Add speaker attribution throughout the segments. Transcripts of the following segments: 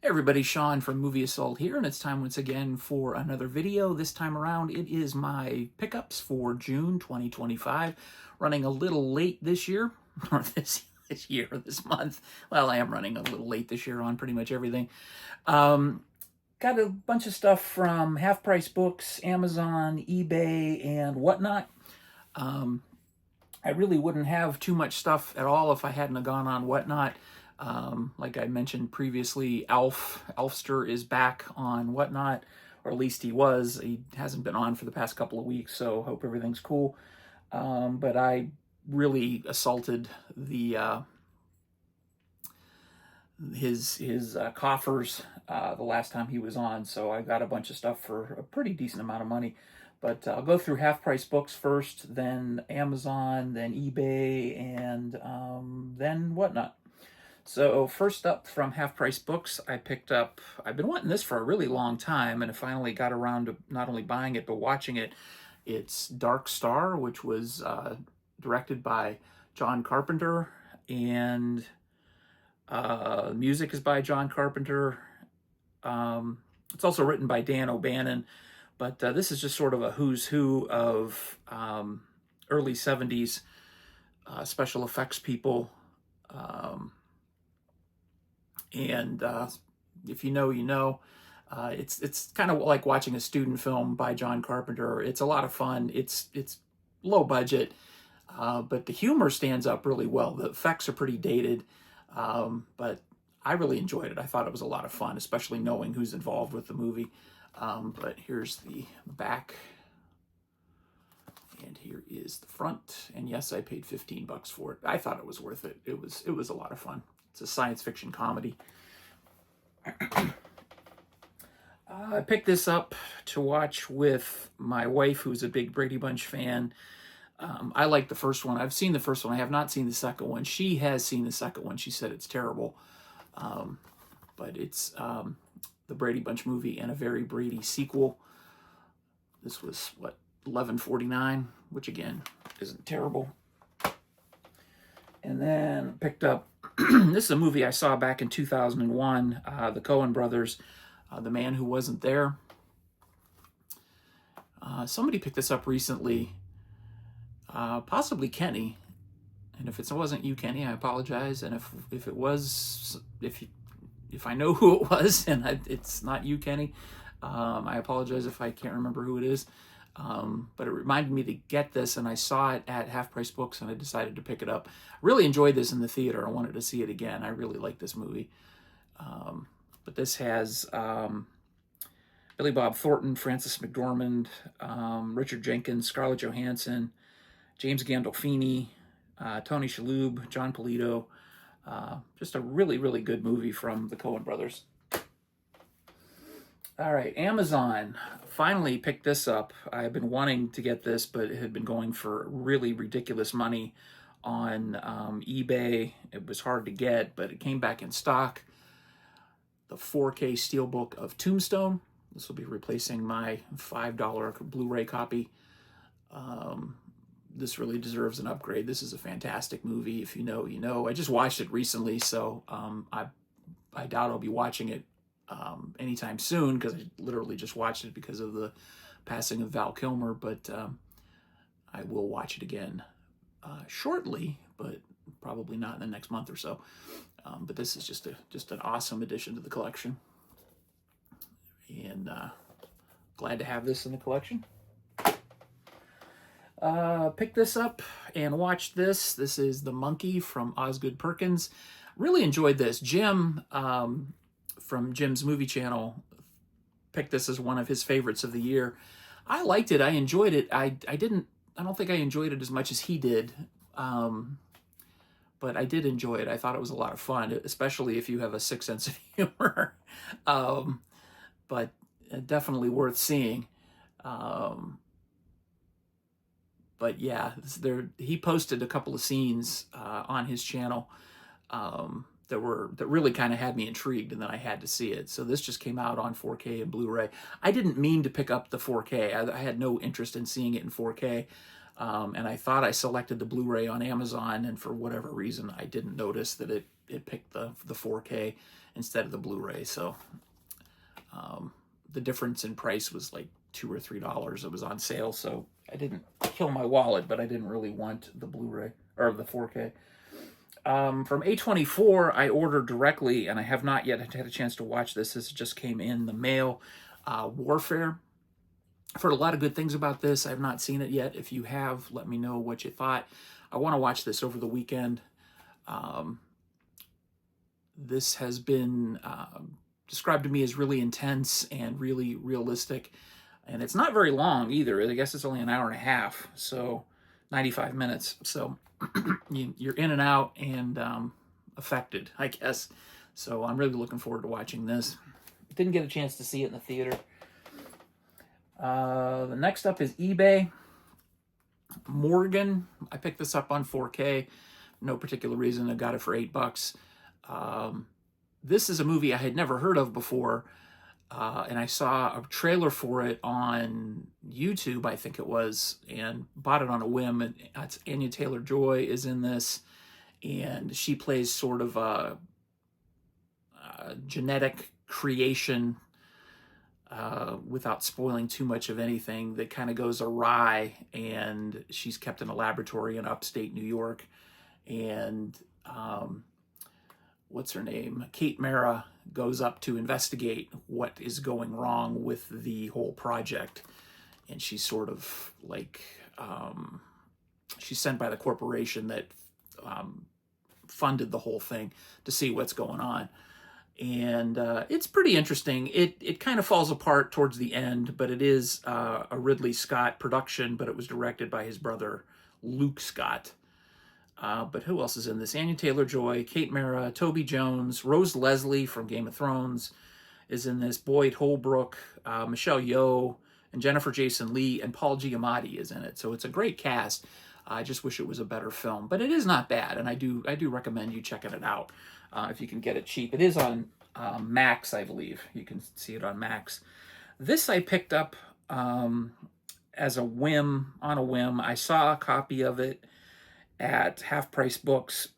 Speaker 1: Hey everybody, Sean from Movie Assault here, and it's time once again for another video. This time around, it is my pickups for June 2025. Running a little late this year, or this month. Well, I am running a little late this year on pretty much everything. Got a bunch of stuff from Half Price Books, Amazon, eBay, and whatnot. I really wouldn't have too much stuff at all if I hadn't have gone on whatnot. Like I mentioned previously, Elfster is back on whatnot, or at least he was. He hasn't been on for the past couple of weeks, so hope everything's cool. But I really assaulted the his coffers the last time he was on, so I got a bunch of stuff for a pretty decent amount of money. But I'll go through Half Price Books first, then Amazon, then eBay, and then whatnot. So first up from Half Price Books, I've been wanting this for a really long time, and I finally got around to not only buying it, but watching it. It's Dark Star, which was directed by John Carpenter, and music is by John Carpenter. It's also written by Dan O'Bannon, but this is just sort of a who's who of early 70s special effects people. And if you know, you know. It's kind of like watching a student film by John Carpenter. It's a lot of fun. It's low budget, but the humor stands up really well. The effects are pretty dated, but I really enjoyed it. I thought it was a lot of fun, especially knowing who's involved with the movie. But here's the back, and here is the front. And yes, I paid $15 for it. I thought it was worth it. It was a lot of fun. It's a science fiction comedy. I picked this up to watch with my wife, who's a big Brady Bunch fan. I like the first one. I've seen the first one. I have not seen the second one. She has seen the second one. She said it's terrible. But it's the Brady Bunch movie and a very Brady sequel. This was, what, $11.49, which again isn't terrible. And then picked up, this is a movie I saw back in 2001, the Coen brothers, The Man Who Wasn't There. Somebody picked this up recently, possibly Kenny. And if it wasn't you, Kenny, I apologize. And if it was, if I know who it was and it's not you, Kenny, I apologize if I can't remember who it is. But it reminded me to get this, and I saw it at Half Price Books, and I decided to pick it up. Really enjoyed this in the theater. I wanted to see it again. I really like this movie. But this has Billy Bob Thornton, Frances McDormand, Richard Jenkins, Scarlett Johansson, James Gandolfini, Tony Shalhoub, John Polito. Just a really, really good movie from the Coen brothers. All right, Amazon. Finally picked this up. I've been wanting to get this, but it had been going for really ridiculous money on eBay. It was hard to get, but it came back in stock. The 4K Steelbook of Tombstone. This will be replacing my $5 Blu-ray copy. This really deserves an upgrade. This is a fantastic movie. If you know, you know. I just watched it recently, so I doubt I'll be watching it anytime soon, because I literally just watched it because of the passing of Val Kilmer, but I will watch it again shortly, but probably not in the next month or so. But this is just an awesome addition to the collection, and glad to have this in the collection. Picked this up and watched this. This is The Monkey from Osgood Perkins. Really enjoyed this. Jim from Jim's Movie Channel picked this as one of his favorites of the year. I liked it. I enjoyed it. I don't think I enjoyed it as much as he did, but I did enjoy it. I thought it was a lot of fun, especially if you have a sick sense of humor. But definitely worth seeing. But yeah, he posted a couple of scenes on his channel that really kind of had me intrigued, and then I had to see it. So this just came out on 4K and Blu-ray. I didn't mean to pick up the 4K. I had no interest in seeing it in 4K. And I thought I selected the Blu-ray on Amazon, and for whatever reason, I didn't notice that it picked the 4K instead of the Blu-ray. So the difference in price was like $2 or $3. It was on sale, so I didn't kill my wallet, but I didn't really want the Blu-ray or the 4K. From A24, I ordered directly, and I have not yet had a chance to watch this. This just came in the mail. Warfare. I've heard a lot of good things about this. I have not seen it yet. If you have, let me know what you thought. I want to watch this over the weekend. This has been described to me as really intense and really realistic. And it's not very long either. I guess it's only an hour and a half, so 95 minutes. So you're in and out and affected, I guess. So I'm really looking forward to watching this. Didn't get a chance to see it in the theater. The next up is eBay. Morgan. I picked this up on 4K. No particular reason. I got it for $8. This is a movie I had never heard of before. And I saw a trailer for it on YouTube, I think it was, and bought it on a whim. And it's Anya Taylor-Joy is in this, and she plays sort of a genetic creation, without spoiling too much of anything, that kind of goes awry, and she's kept in a laboratory in upstate New York. And what's her name? Kate Mara goes up to investigate what is going wrong with the whole project. And she's sort of like, she's sent by the corporation that funded the whole thing to see what's going on. And it's pretty interesting. It kind of falls apart towards the end, but it is a Ridley Scott production, but it was directed by his brother, Luke Scott. But who else is in this? Anya Taylor-Joy, Kate Mara, Toby Jones, Rose Leslie from Game of Thrones is in this, Boyd Holbrook, Michelle Yeoh, and Jennifer Jason Leigh, and Paul Giamatti is in it. So it's a great cast. I just wish it was a better film, but it is not bad, and I do recommend you checking it out if you can get it cheap. It is on Max, I believe. You can see it on Max. This I picked up as a whim, on a whim. I saw a copy of it at Half Price Books,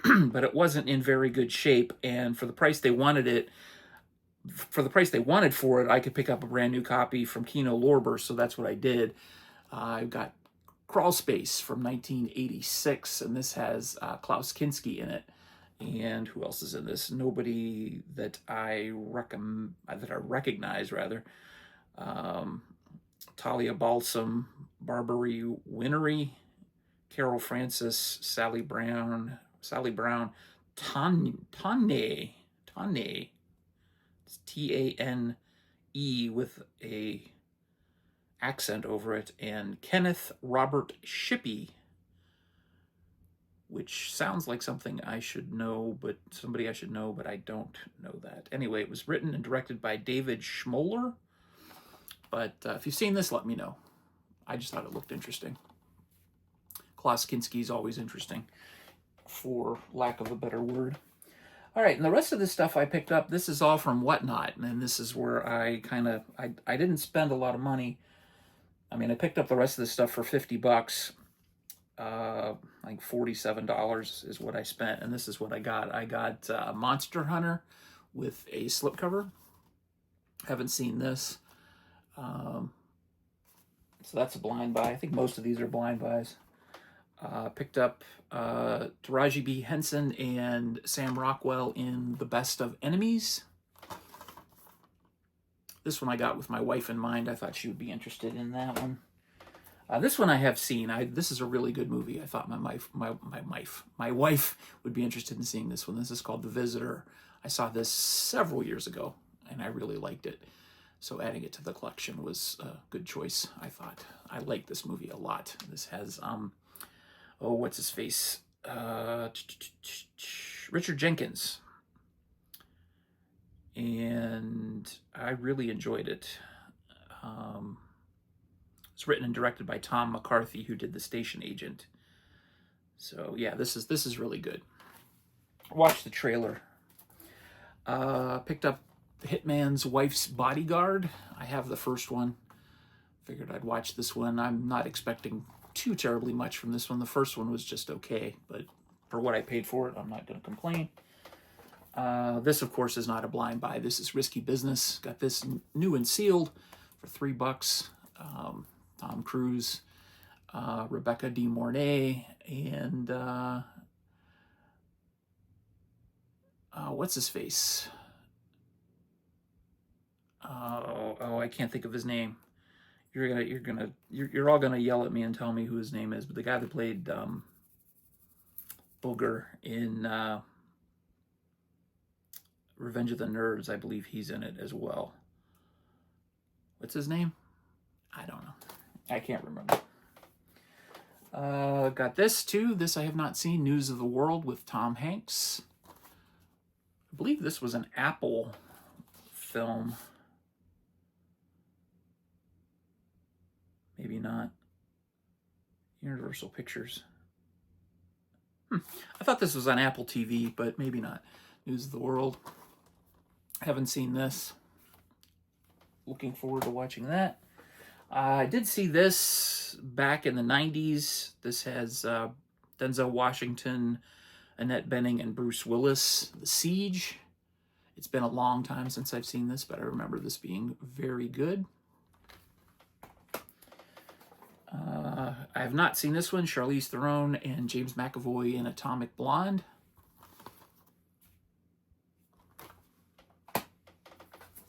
Speaker 1: but it wasn't in very good shape, and for the price they wanted for it, I could pick up a brand new copy from Kino Lorber, so that's what I did. I got Crawl Space from 1986, and this has Klaus Kinski in it. And who else is in this? Nobody that I recognize, rather. Talia Balsam, Barbary Winnery, Carol Francis, Sally Brown, Tane. It's Tane with a accent over it, and Kenneth Robert Shippey, which sounds like something I should know, but somebody I should know, but I don't know that. Anyway, it was written and directed by David Schmoller. But if you've seen this, let me know. I just thought it looked interesting. Klaus Kinski is always interesting, for lack of a better word. All right, and the rest of this stuff I picked up, this is all from Whatnot, and this is where I didn't spend a lot of money. I mean, I picked up the rest of this stuff for $50. Like $47 is what I spent, and this is what I got. I got Monster Hunter with a slipcover. Haven't seen this. So that's a blind buy. I think most of these are blind buys. Picked up Taraji B. Henson and Sam Rockwell in The Best of Enemies. This one I got with my wife in mind. I thought she would be interested in that one. This one I have seen. This is a really good movie. I thought my wife would be interested in seeing this one. This is called The Visitor. I saw this several years ago, and I really liked it. So adding it to the collection was a good choice, I thought. I like this movie a lot. This has, what's his face? Richard Jenkins. And I really enjoyed it. It's written and directed by Tom McCarthy, who did The Station Agent. So yeah, this is really good. Watch the trailer. Picked up The Hitman's Wife's Bodyguard. I have the first one. Figured I'd watch this one. I'm not expecting too terribly much from this one. The first one was just okay, but for what I paid for it, I'm not going to complain. This, of course, is not a blind buy. This is Risky Business. Got this new and sealed for $3. Tom Cruise, Rebecca De Mornay, and what's his face? Oh, I can't think of his name. You're all gonna yell at me and tell me who his name is. But the guy that played Booger in Revenge of the Nerds, I believe he's in it as well. What's his name? I don't know. I can't remember. Got this too. This I have not seen. News of the World with Tom Hanks. I believe this was an Apple film. Maybe not. Universal Pictures. I thought this was on Apple TV, but maybe not. News of the World. Haven't seen this. Looking forward to watching that. I did see this back in the 90s. This has Denzel Washington, Annette Bening, and Bruce Willis. The Siege. It's been a long time since I've seen this, but I remember this being very good. I have not seen this one. Charlize Theron and James McAvoy in Atomic Blonde.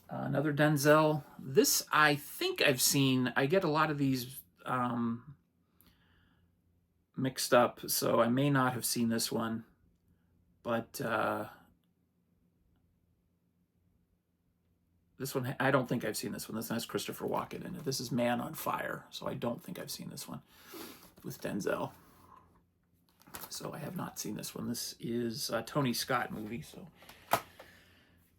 Speaker 1: Another Denzel. This I think I've seen. I get a lot of these mixed up, so I may not have seen this one. But this one, I don't think I've seen this one. This has Christopher Walken in it. This is Man on Fire, so I don't think I've seen this one with Denzel. So I have not seen this one. This is a Tony Scott movie. So,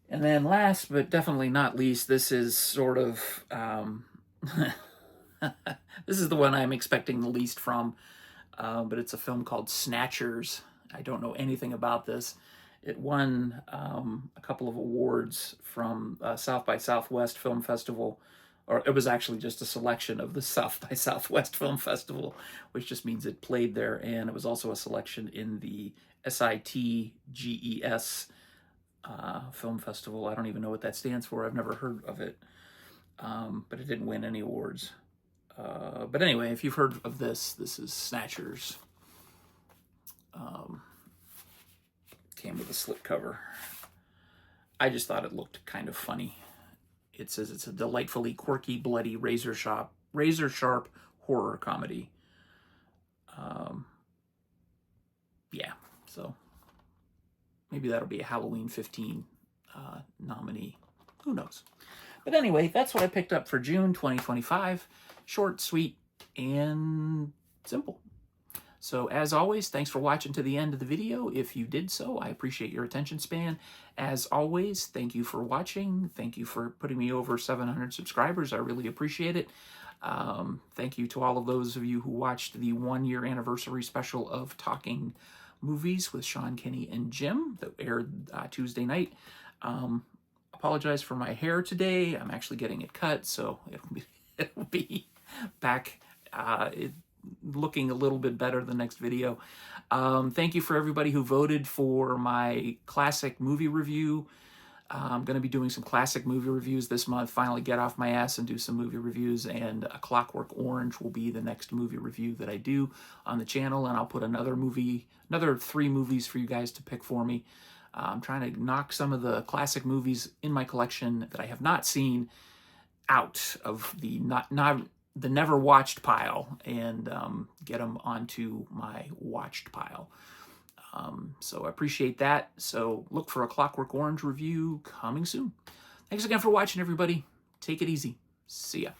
Speaker 1: and then last but definitely not least, this is sort of this is the one I'm expecting the least from, but it's a film called Snatchers. I don't know anything about this. It won a couple of awards from South by Southwest Film Festival, or it was actually just a selection of the South by Southwest Film Festival, which just means it played there, and it was also a selection in the SITGES Film Festival. I don't even know what that stands for. I've never heard of it, but it didn't win any awards. But anyway, if you've heard of this, this is Snatchers. Came with a slipcover. I just thought it looked kind of funny. It says it's a delightfully quirky, bloody, razor sharp horror comedy. Yeah, so maybe that'll be a Halloween 15 nominee. Who knows? But anyway, that's what I picked up for June 2025. Short, sweet, and simple. So as always, thanks for watching to the end of the video. If you did so, I appreciate your attention span. As always, thank you for watching. Thank you for putting me over 700 subscribers. I really appreciate it. Thank you to all of those of you who watched the 1-year anniversary special of Talking Movies with Sean, Kenny, and Jim that aired Tuesday night. Apologize for my hair today. I'm actually getting it cut, so it'll be back looking a little bit better the next video. Thank you for everybody who voted for my classic movie review. I'm going to be doing some classic movie reviews this month, finally get off my ass and do some movie reviews, and A Clockwork Orange will be the next movie review that I do on the channel, and I'll put another 3 movies for you guys to pick for me. I'm trying to knock some of the classic movies in my collection that I have not seen out of the the never watched pile and get them onto my watched pile. So I appreciate that. So look for A Clockwork Orange review coming soon. Thanks again for watching, everybody. Take it easy. See ya.